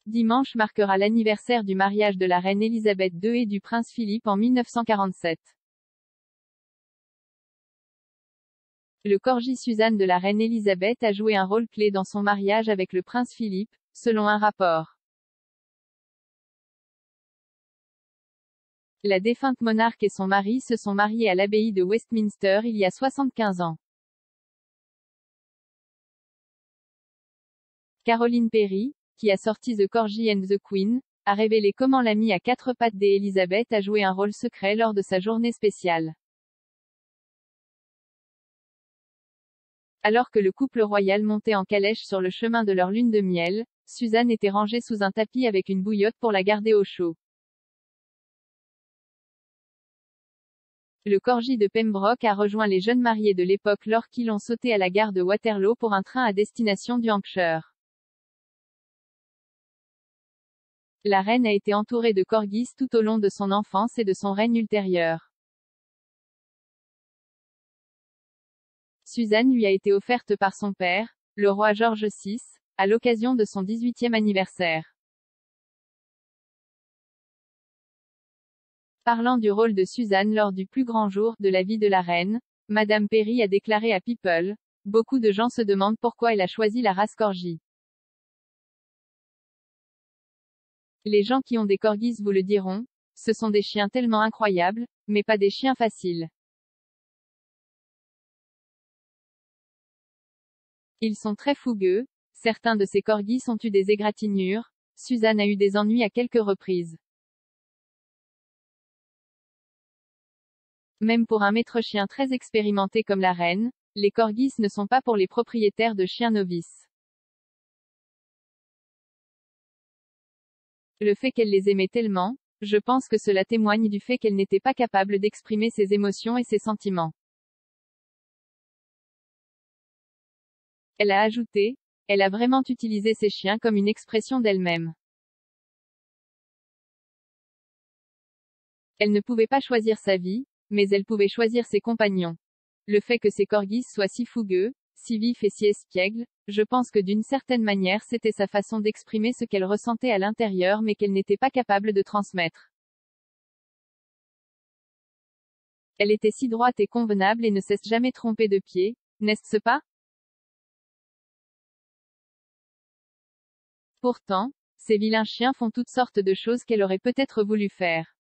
Dimanche marquera l'anniversaire du mariage de la reine Elisabeth II et du prince Philippe en 1947. Le corgi Suzanne de la reine Elisabeth a joué un rôle clé dans son mariage avec le prince Philippe, selon un rapport. La défunte monarque et son mari se sont mariés à l'abbaye de Westminster il y a 75 ans. Caroline Perry, qui a sorti The Corgi and the Queen, a révélé comment l'amie à quatre pattes d'Elisabeth a joué un rôle secret lors de sa journée spéciale. Alors que le couple royal montait en calèche sur le chemin de leur lune de miel, Suzanne était rangée sous un tapis avec une bouillotte pour la garder au chaud. Le corgi de Pembroke a rejoint les jeunes mariés de l'époque lorsqu'ils ont sauté à la gare de Waterloo pour un train à destination du Hampshire. La reine a été entourée de corgis tout au long de son enfance et de son règne ultérieur. Suzanne lui a été offerte par son père, le roi George VI, à l'occasion de son 18e anniversaire. Parlant du rôle de Suzanne lors du plus grand jour de la vie de la reine, Madame Perry a déclaré à People: « Beaucoup de gens se demandent pourquoi elle a choisi la race corgi. Les gens qui ont des corgis vous le diront, ce sont des chiens tellement incroyables, mais pas des chiens faciles. Ils sont très fougueux, certains de ces corgis ont eu des égratignures, Suzanne a eu des ennuis à quelques reprises. Même pour un maître-chien très expérimenté comme la reine, les corgis ne sont pas pour les propriétaires de chiens novices. Le fait qu'elle les aimait tellement, je pense que cela témoigne du fait qu'elle n'était pas capable d'exprimer ses émotions et ses sentiments. Elle a ajouté: « Elle a vraiment utilisé ses chiens comme une expression d'elle-même. Elle ne pouvait pas choisir sa vie, mais elle pouvait choisir ses compagnons. Le fait que ces corgis soient si fougueux, si vifs et si espiègles, je pense que d'une certaine manière c'était sa façon d'exprimer ce qu'elle ressentait à l'intérieur mais qu'elle n'était pas capable de transmettre. Elle était si droite et convenable et ne s'est jamais trompée de pied, n'est-ce pas? Pourtant, ces vilains chiens font toutes sortes de choses qu'elle aurait peut-être voulu faire.